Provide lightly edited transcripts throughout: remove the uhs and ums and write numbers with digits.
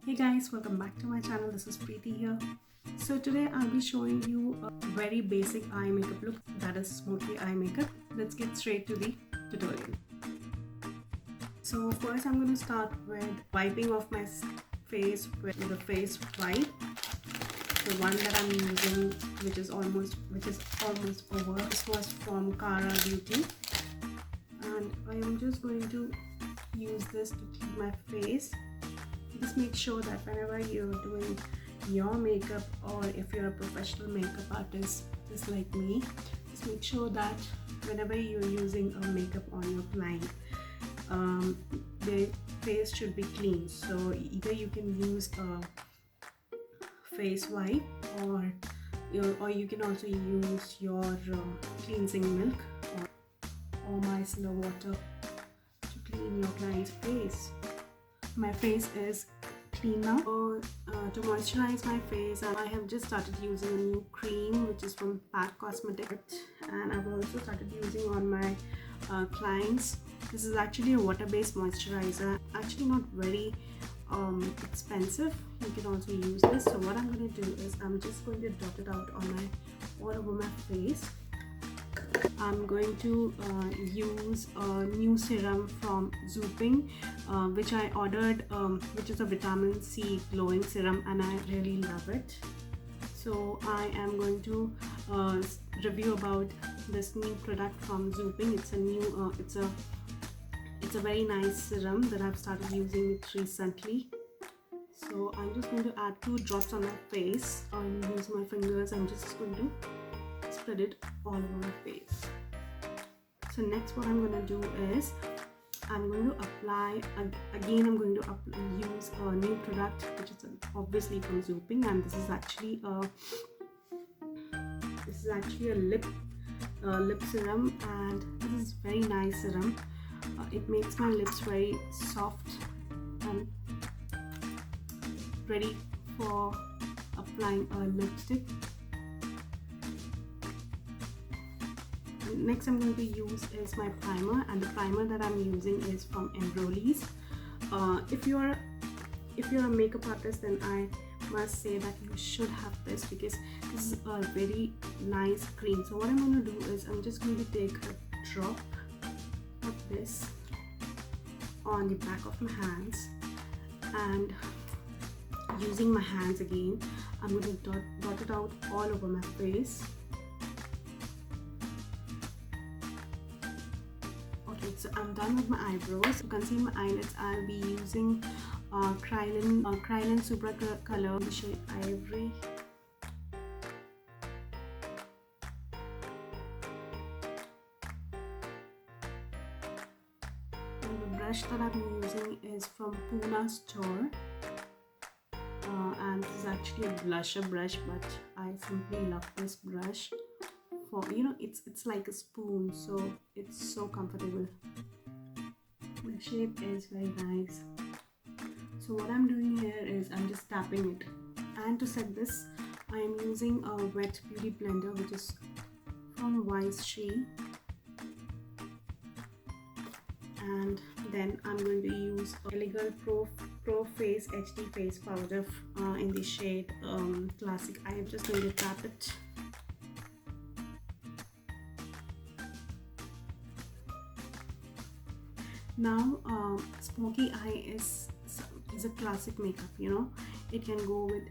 Hey guys, welcome back to my channel. This is Preeti here. So today I'll be showing you a very basic eye makeup look, that is smoky eye makeup. Let's get straight to the tutorial. So first I'm going to start with wiping off my face with the face wipe. The one that I'm using, which is almost over. This was from Cara Beauty, and I am just going to use this to clean my face. Just make sure that whenever you're doing your makeup, or if you're a professional makeup artist just like me, just make sure that whenever you're using a makeup on your client, the face should be clean. So either you can use a face wipe, or you can also use your cleansing milk or micellar water to clean your client's face. My face is clean now. So, to moisturize my face, I have just started using a new cream which is from Pack Cosmetics, and I've also started using on my clients. This is actually a water-based moisturizer, actually not very expensive. You can also use this. So what I'm going to do is I'm just going to dot it out on all over my face. I'm going to use a new serum from Zooping, which I ordered, which is a vitamin C glowing serum, and I really love it. So I am going to review about this new product from Zooping. It's a new, it's a very nice serum that I've started using it recently. So I'm just going to add 2 drops on my face. I'm using my fingers. I'm just going to spread it all over my face. So next what I'm going to do is I'm going to apply again. I'm going to use a new product which is obviously from Zooping, and this is actually a lip serum, and this is very nice serum. It makes my lips very soft and ready for applying a lipstick. Next I'm going to use is my primer, and the primer that I'm using is from Embrolis. If you're a makeup artist, then I must say that you should have this, because this is a very nice cream. So what I'm going to do is I'm just going to take a drop of this on the back of my hands, and using my hands again, I'm going to dot it out all over my face. So I'm done with my eyebrows. To conceal my eyelids, I'll be using Kryolan Supracolor in the shade Ivory. And the brush that I'm using is from Puna store, and this is actually a blusher brush, but I simply love this brush. For, it's like a spoon, so it's so comfortable. The shape is very nice. So what I'm doing here is I'm just tapping it, and to set this I am using a wet beauty blender which is from Wise She, and then I'm going to use L.A.Girl Pro Face HD Face Powder in the shade Classic. I am just going to tap it. Now smoky eye is a classic makeup. It can go with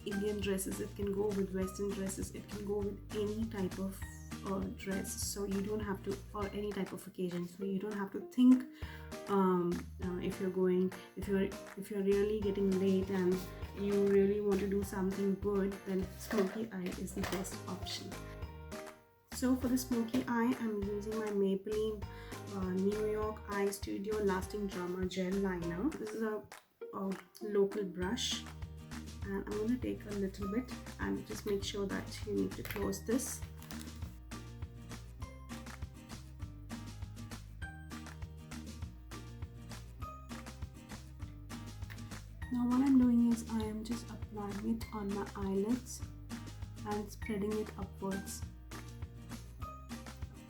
Indian dresses, it can go with Western dresses, it can go with any type of dress. So you don't have to, or any type of occasion, so you don't have to think if you're really getting late and you really want to do something good, then smoky eye is the best option. So for the smoky eye, I'm using my Maybelline New York Eye Studio Lasting Drama Gel Liner. This is a local brush, and I'm going to take a little bit and just make sure that you need to close this. Now what I'm doing is I am just applying it on my eyelids and spreading it upwards.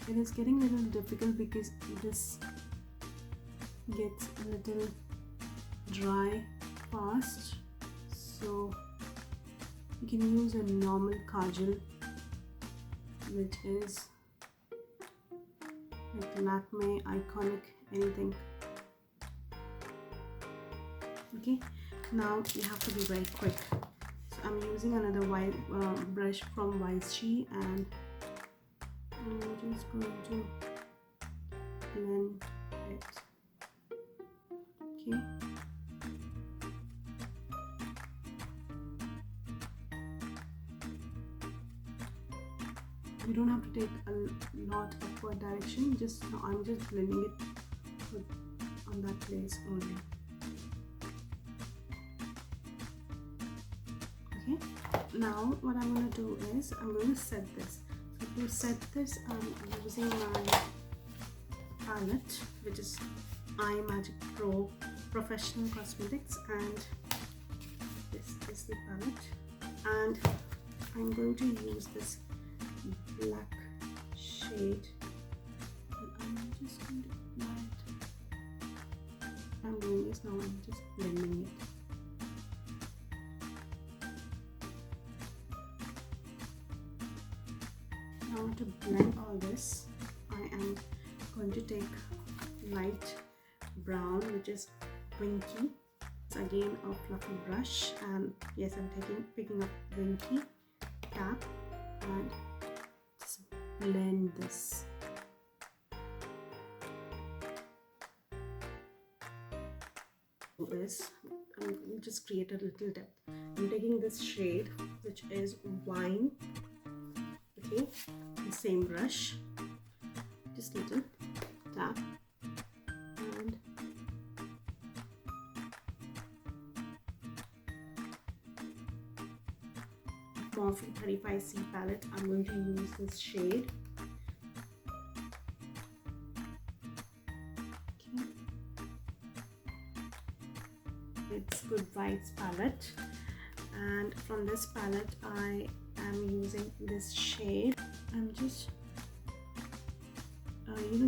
It is getting a little difficult because this gets a little dry fast, so you can use a normal kajal, which is like Lakme, Iconic, anything. Okay, now you have to be very quick. So I'm using another white brush from She, and I'm just going to blend it. Okay. You don't have to take a lot upward direction. Just now I'm just blending it on that place only. Okay. Now what I'm going to do is I'm going to set this. So to set this, I'm using my palette, which is Imagic Pro Professional Cosmetics, and this is the palette, and I'm going to use this black shade, and I'm just going to apply it. I'm doing this now, I'm just blending it. Now to blend all this, I am going to take light brown, which is Winky. It's again a fluffy brush, and yes, I'm picking up Winky, tap, and just blend this. I'm just create a little depth. I'm taking this shade, which is Wine. Okay, the same brush, just little tap, and Morphe 35C palette. I'm going to use this shade. Okay. It's Good Vibes palette, and from this palette I am using this shade. I'm just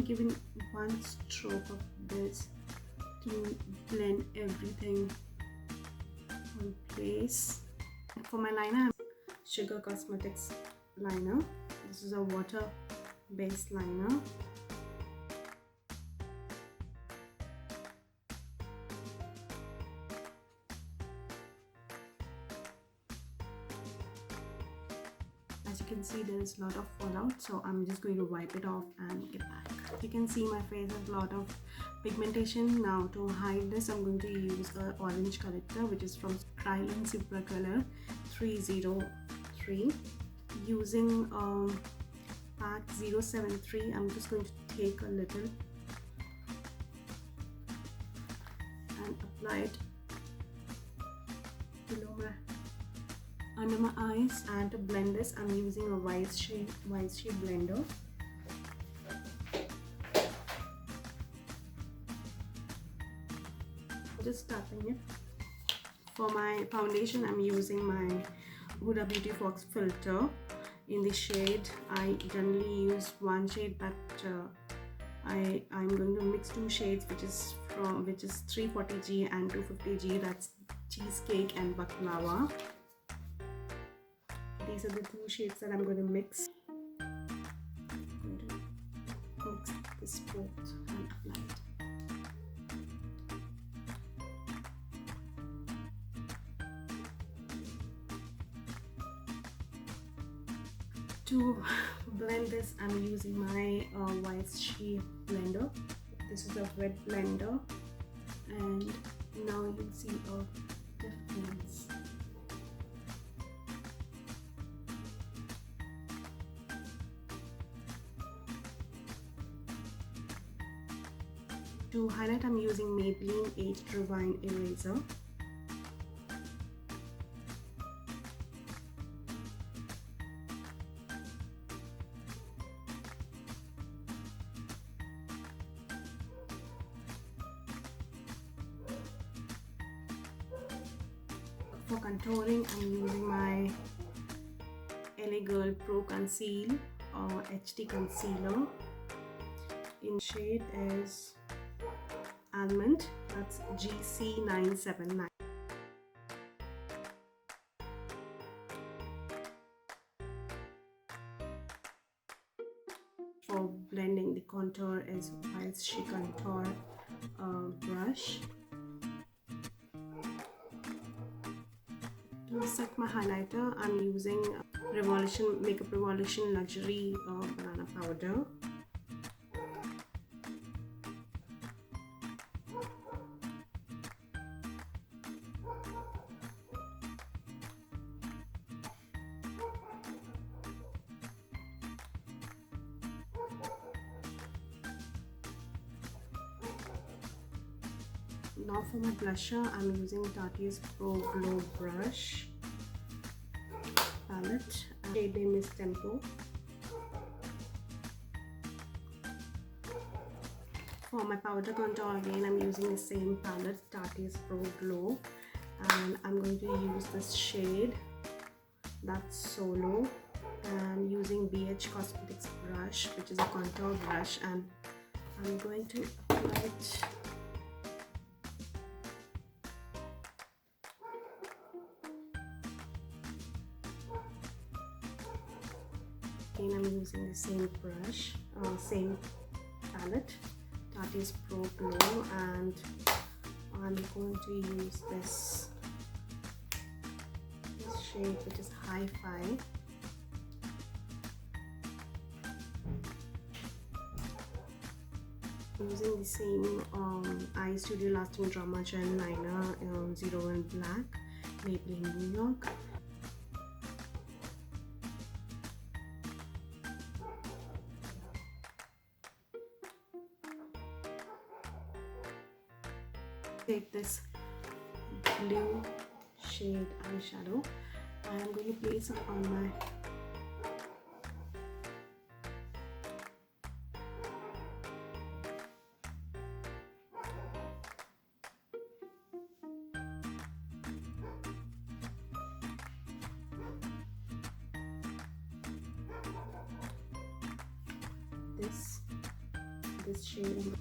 giving one stroke of this to blend everything in place. For my liner, Sugar Cosmetics liner. This is a water based liner. As you can see, there is a lot of fallout, so I'm just going to wipe it off and get back. You can see my face has a lot of pigmentation. Now to hide this, I'm going to use an orange corrector, which is from Kryolan Supracolor 303. Using pack 073, I'm just going to take a little and apply it below under my eyes. And to blend this, I'm using a white shade blender. Just tapping it. For my foundation, I'm using my Huda Beauty Fox filter in the shade. I generally use one shade, but I'm going to mix two shades, which is 340G and 250G. That's Cheesecake and Bakhlava. These are the two shades that I'm going to mix. I'm going to mix this both and apply it. To blend this, I'm using my She blender. This is a wet blender, and now you'll see a difference. To highlight, I'm using Maybelline Age Rewind Eraser. For contouring, I'm using my L.A.Girl Pro Conceal or HD Concealer. In shade is Almond, that's GC979. for blending the contour is Ice She Contour brush. To set my highlighter, I'm using Makeup Revolution Luxury Banana Powder. Now for my blusher, I'm using Tartiest Pro Glow Brush palette. Shade name is Tempo. For my powder contour, again I'm using the same palette, Tartiest Pro Glow, and I'm going to use this shade, that's Solo, and using BH Cosmetics brush, which is a contour brush, and I'm going to apply it. Again, I'm using the same brush, same palette, Tartiest Pro Glow, and I'm going to use this shade, which is Hi-Fi. Using the same Eye Studio Lasting Drama Gel Liner 01 Black, Maybelline New York. Take this blue shade eyeshadow. I am going to place it on my this shade.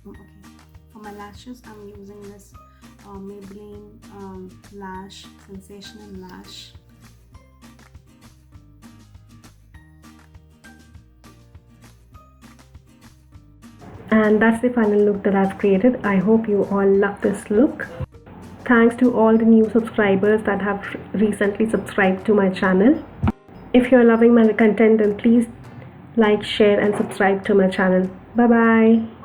Okay, for my lashes, I'm using this Maybelline Lash Sensational Lash. And that's the final look that I've created. I hope you all love this look. Thanks to all the new subscribers that have recently subscribed to my channel. If you're loving my content, then please like, share and subscribe to my channel. Bye bye.